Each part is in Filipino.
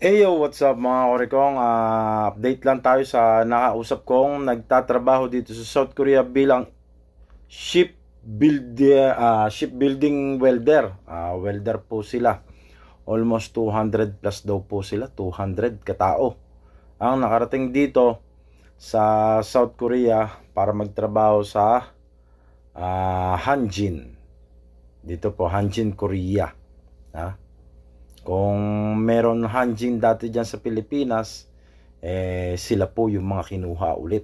Yo, what's up mga korikong? Update lang tayo sa nakausap kong nagtatrabaho dito sa South Korea bilang shipbuilding welder. Welder po sila. Almost 200 plus daw po sila, 200 katao ang nakarating dito sa South Korea para magtrabaho sa Hanjin. Dito po, Hanjin, Korea. Kung meron Hanjin dati dyan sa Pilipinas, sila po yung mga kinuha ulit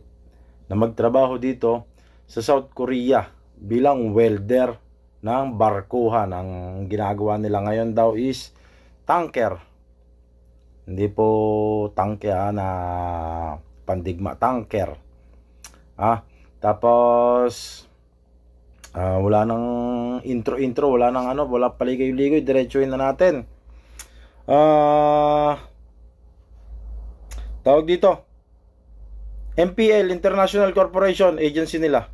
na magtrabaho dito sa South Korea bilang welder ng barkuhan. Ang ginagawa nila ngayon daw is tanker. Hindi po tanker na pandigma, tanker. Tapos wala nang intro, wala nang wala paligoy-ligoy, diretsuhin na natin. Tawag dito MPL, International Corporation, agency nila.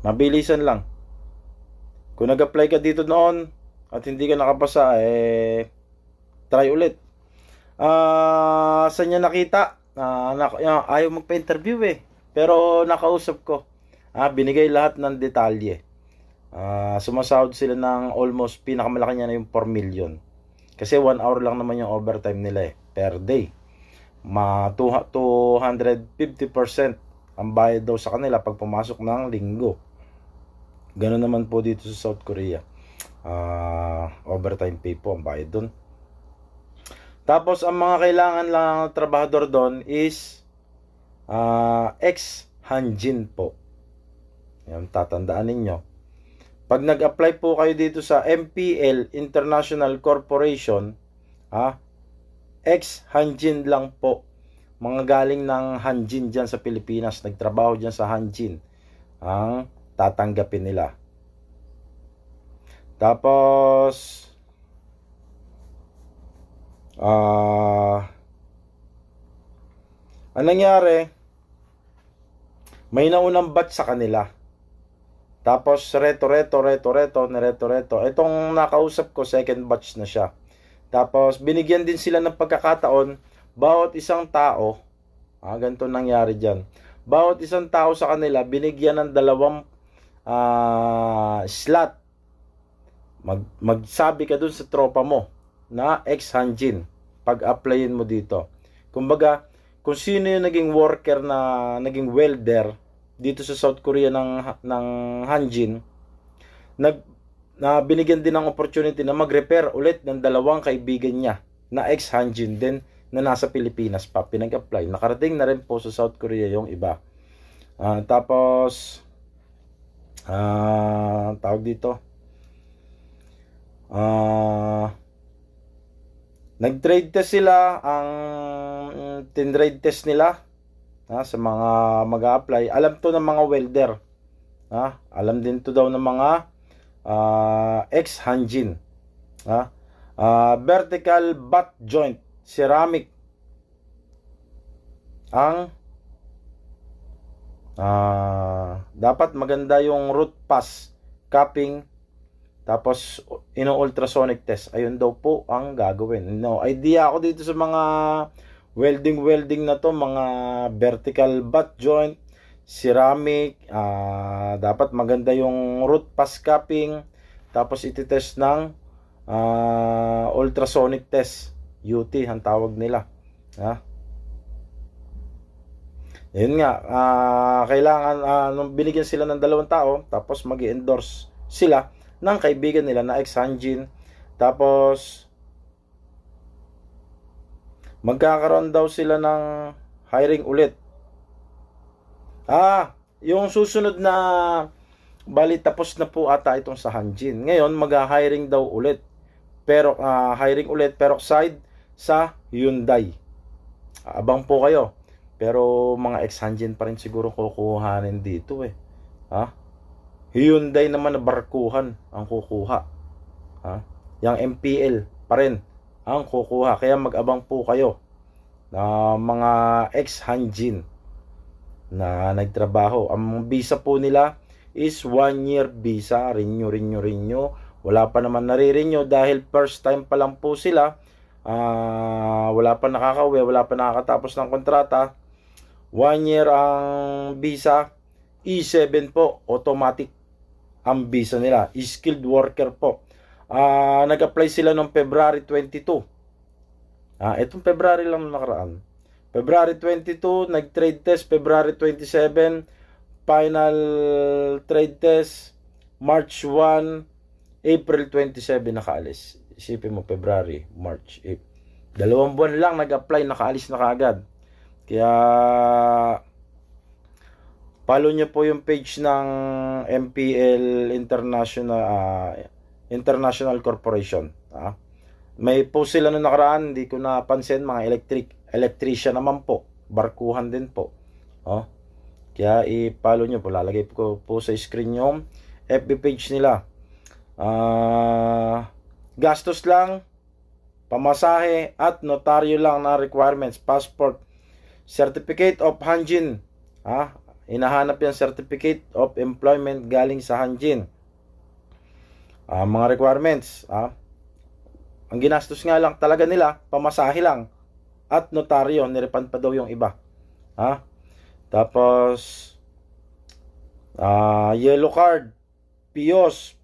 Mabilisan lang. Kung nag-apply ka dito noon at hindi ka nakapasa, try ulit. Saan niya nakita? Ayaw magpa-interview pero nakausap ko. Binigay lahat ng detalye. Sumasahod sila ng almost, pinakamalaki niya na yung 4 million. Kasi 1 hour lang naman yung overtime nila per day. 250% ang bayad daw sa kanila pag pumasok ng linggo. Ganun naman po dito sa South Korea. Overtime pay po ang bayad doon. Tapos ang mga kailangan lang ng trabahador doon is ex-Hanjin po. Yan, tatandaan ninyo. Pag nag-apply po kayo dito sa MPL International Corporation, ex-Hanjin lang po. Mga galing ng Hanjin dyan sa Pilipinas, nagtrabaho dyan sa Hanjin, ang tatanggapin nila. Tapos, anong nangyari? May naunang batch sa kanila. Tapos reto. Itong nakausap ko, second batch na siya. Tapos binigyan din sila ng pagkakataon, bawat isang tao, ganito nangyari dyan. Bawat isang tao sa kanila, binigyan ng 2 slot. Magsabi ka dun sa tropa mo na ex-Hanjin, pag-applyin mo dito. Kumbaga, kung sino yung naging worker na naging welder dito sa South Korea ng Hanjin, na binigyan din ng opportunity na mag-repair ulit ng 2 kaibigan niya na ex-Hanjin din na nasa Pilipinas pa, pinag-apply. Nakarating na rin po sa South Korea yung iba. Tapos tawag dito, nag-trade test sila. Ang tin-trade test nila sa mga mag-a-apply, alam to ng mga welder, alam din to daw ng mga ex-Hanjin. Vertical butt joint ceramic ang dapat maganda yung root pass capping. Tapos ino-ultrasonic test, ayun daw po ang gagawin. No idea ako dito sa mga welding na to, mga vertical butt joint, ceramic, dapat maganda yung root pass capping, tapos iti-test ng ultrasonic test, UT ang tawag nila. Yun nga, kailangan nung binigyan sila ng 2 tao, tapos mag-endorse sila ng kaibigan nila na ex-Hanjin. Tapos magkakaroon daw sila ng hiring ulit. Yung susunod na, bali tapos na po ata itong sa Hanjin. Ngayon mag-hiring daw ulit. Pero hiring ulit, pero side sa Hyundai. Abang po kayo. Pero mga ex-Hanjin pa rin siguro kukuhanin dito Hyundai naman na barkuhan ang kukuha. Yang MPL pa rin ang kukuha. Kaya mag-abang po kayo na mga ex-Hanjin na nagtrabaho. Ang visa po nila is 1 year visa. Renew. Wala pa naman nare-renew dahil first time pa lang po sila Wala pa nakakauwi, wala pa nakakatapos ng kontrata. 1 year ang visa. E7 po, automatic ang visa nila. Skilled worker po. Nag-apply sila noong February 22. Itong February lang nakaraan. February 22, nag-trade test. February 27, final trade test. March 1, April 27 nakaalis. Isipin mo, February, March, April. 2 buwan lang nag-apply, nakaalis na kaagad. Kaya follow nyo po yung page ng MPL International Corporation. May post sila nung nakaraan, hindi ko napansin, mga electrician naman po, barkuhan din po. Kaya i-follow nyo po, lalagay ko po sa screen yung FB page nila. Gastos lang, pamasahe at notaryo lang na requirements. Passport, certificate of Hanjin. Hinahanap yan, certificate of employment galing sa Hanjin. Mga requirements, ang ginastos nga lang talaga nila, pamasahe lang at notaryo, nirepand pa daw yung iba. Tapos yellow card, PIOS,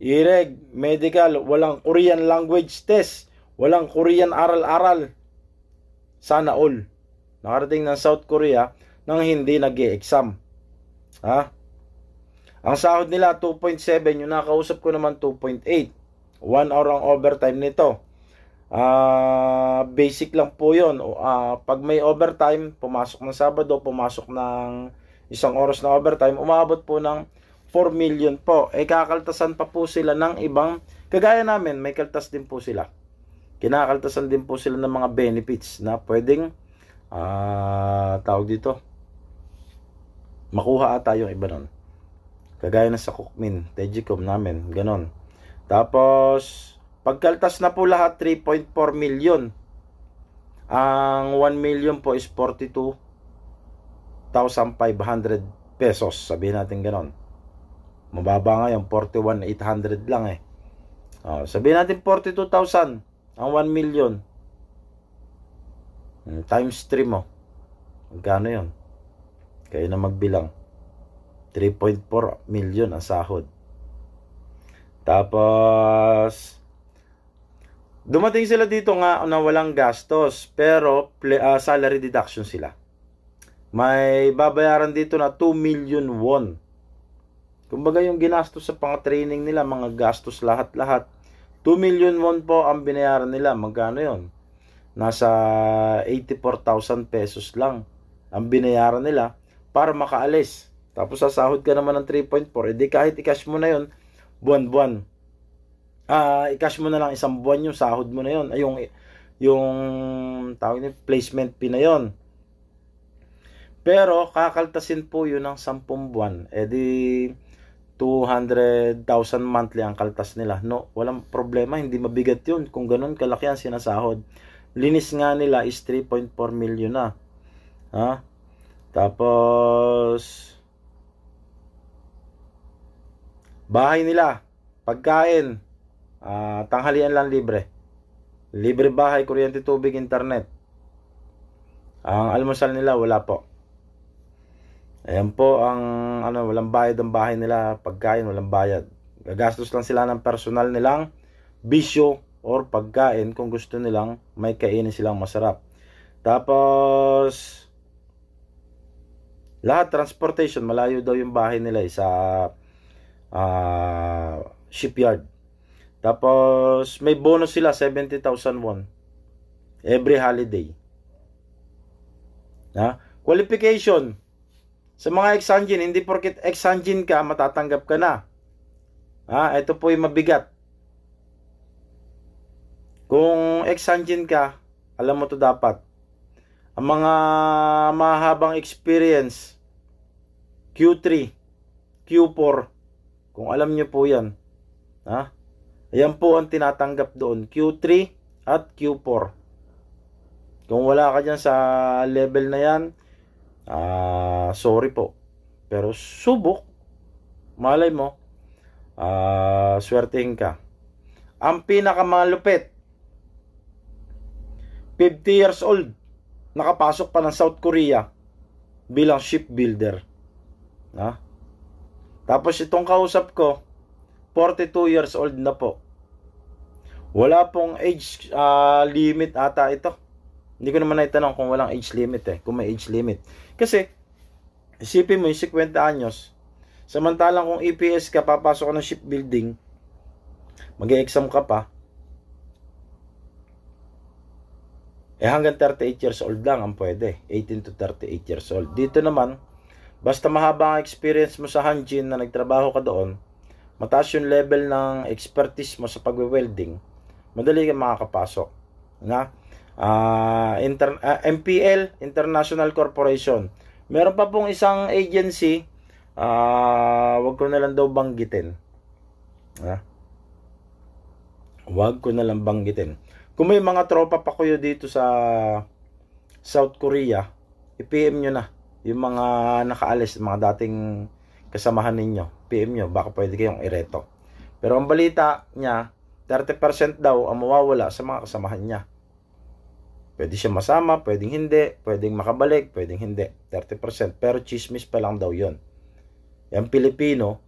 IREG, medical, walang Korean language test, walang Korean aral-aral. Sana all nakarating ng South Korea nang hindi nag-e-exam. Ang sahod nila 2.7, yung nakausap ko naman 2.8. 1 hour ang overtime nito. Basic lang po yun. Pag may overtime, pumasok ng Sabado, pumasok ng 1 oras na overtime, umabot po ng 4 million po. Kakaltasan pa po sila ng ibang, kagaya namin, may kaltas din po sila. Kinakaltasan din po sila ng mga benefits na pwedeng tawag dito, makuha ata yung iba nun. Kagaya na sa Cookmin, Tegicom namin, ganon. Tapos pagkaltas na po lahat, 3.4 million. Ang 1 million po is 42,500 pesos. Sabihin natin ganon. Mababa nga yung 41,800 lang eh. Sabihin natin 42,000 ang 1 million. Times 3 mo. Magkano yun? Kayo na magbilang. 3.4 million ang sahod. Tapos dumating sila dito nga na walang gastos, pero salary deduction sila. May babayaran dito na 2 million won. Kumbaga yung ginastos sa pang-training nila, mga gastos lahat-lahat, 2 million won po ang binayaran nila. Magkano yon? Nasa 84,000 pesos lang ang binayaran nila para makaalis. Tapos sasahod ka naman ng 3.4, edi kahit i-cash mo na yon buwan-buwan. I-cash mo na lang 1 buwan yung sahod mo na yon. Yung tawag niya, placement fee na yon. Pero kakaltasin po yun ng 10 buwan. Edi 200,000 monthly ang kaltas nila. No, walang problema, hindi mabigat yun. Kung ganun kalaki ang sinasahod. Linis nga nila is 3.4 million na. Tapos bahay nila, pagkain, tanghalian lang libre. Libre bahay, kuryente, tubig, internet. Ang almusal nila wala po. Ayan po ang walang bayad ang bahay nila, pagkain walang bayad. Gagastos lang sila ng personal nilang bisyo or pagkain kung gusto nilang may kainin silang masarap. Tapos lahat transportation, malayo daw yung bahay nila sa shipyard. Tapos may bonus sila 70,000 won every holiday. Qualification sa mga ex-Hanjin, hindi porket ex-Hanjin ka matatanggap ka na. Ito po yung mabigat. Kung ex-Hanjin ka, alam mo to dapat. Ang mga mahabang experience, Q3, Q4, kung alam nyo po yan. Ayan po ang tinatanggap doon, Q3 at Q4. Kung wala ka dyan sa level na yan, sorry po. Pero subok, malay mo, swertehin ka. Ang pinakamalupit, 50 years old, nakapasok pa ng South Korea bilang shipbuilder. Ha? Tapos itong kausap ko, 42 years old na po. Wala pong age limit ata ito. Hindi ko naman naitanong kung walang age limit kung may age limit. Kasi, isipin mo yung 50 anyos, samantalang kung EPS ka, papasok ka ng shipbuilding, mag-e-exam ka pa, hanggang 38 years old lang ang pwede. 18 to 38 years old. Dito naman, basta mahaba ang experience mo sa Hanjin na nagtrabaho ka doon, mataas yung level ng expertise mo sa pagwe-welding, madali ka makakapasok. Na? MPL, International Corporation. Meron pa pong isang agency, wag ko na lang daw banggitin. Wag ko na lang banggitin. Kung may mga tropa pa kayo dito sa South Korea, i-PM nyo na yung mga nakaalis, mga dating kasamahan ninyo. PM nyo, baka pwede kayong ireto. Pero ang balita niya, 30% daw ang mawawala sa mga kasamahan niya. Pwede siya masama, pwedeng hindi, pwedeng makabalik, pwedeng hindi. 30%, pero chismis pa lang daw yon. Yung Pilipino,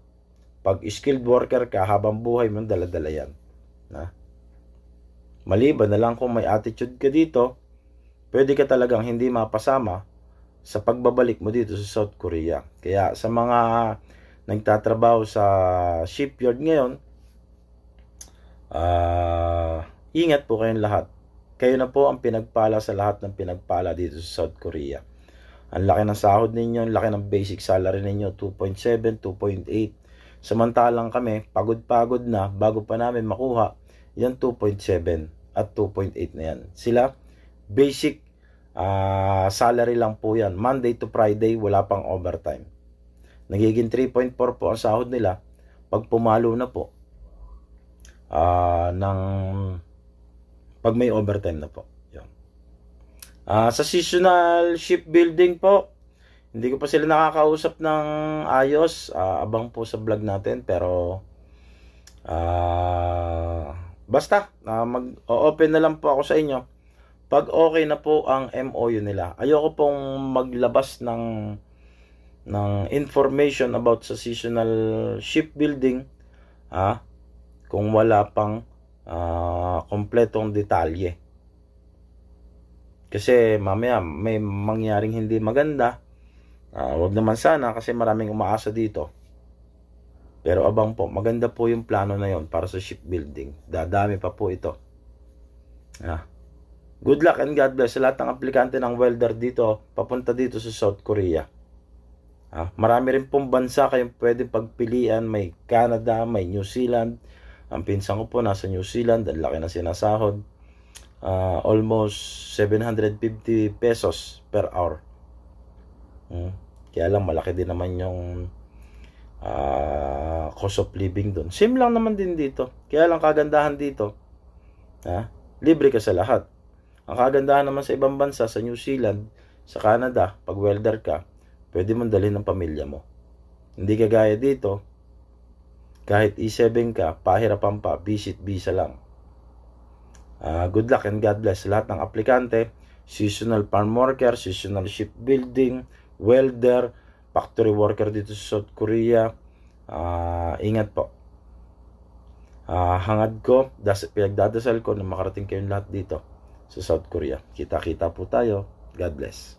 pag skilled worker ka, habang buhay mo, dala-dala yan. Maliban na lang kung may attitude ka dito, pwede ka talagang hindi mapasama sa pagbabalik mo dito sa South Korea. Kaya sa mga nagtatrabaho sa shipyard ngayon, ingat po kayong lahat. Kayo na po ang pinagpala sa lahat ng pinagpala dito sa South Korea. Ang laki ng sahod ninyo, ang laki ng basic salary ninyo, 2.7, 2.8. Samantalang kami, pagod-pagod na, bago pa namin makuha, yan 2.7 at 2.8 na yan. Sila, basic salary lang po yan. Monday to Friday, wala pang overtime. Nagiging 3.4 po ang sahod nila pag pumalo na po pag may overtime na po. Yun. Sa seasonal shipbuilding po, hindi ko pa sila nakakausap ng ayos. Abang po sa vlog natin, pero basta mag-open na lang po ako sa inyo pag okay na po ang MOU nila. Ayoko pong maglabas ng information about sa seasonal shipbuilding kung wala pang kompletong detalye. Kasi mamaya may mangyaring hindi maganda. Wag naman sana, kasi maraming umaasa dito. Pero abang po, maganda po yung plano na yon para sa shipbuilding. Dadami pa po ito. Good luck and God bless sa lahat ng aplikante ng welder dito, papunta dito sa South Korea. Marami rin pong bansa kayong pwede pagpilian. May Canada, may New Zealand. Ang pinsan ko po nasa New Zealand, ang laki na sinasahod. Almost 750 pesos per hour. Kaya lang malaki din naman yung cost of living doon. Same lang naman din dito. Kaya lang kagandahan dito, libre ka sa lahat. Ang kagandahan naman sa ibang bansa, sa New Zealand, sa Canada, pag welder ka, pwede mong dalhin ng pamilya mo. Hindi kagaya dito, kahit E7 ka, pahirapan pa, visit visa lang. Good luck and God bless sa lahat ng aplikante, seasonal farm worker, seasonal shipbuilding, welder, factory worker dito sa South Korea. Ingat po. Hangad ko, pinagdadasal ko na makarating kayong lahat dito sa South Korea. Kita-kita po tayo. God bless.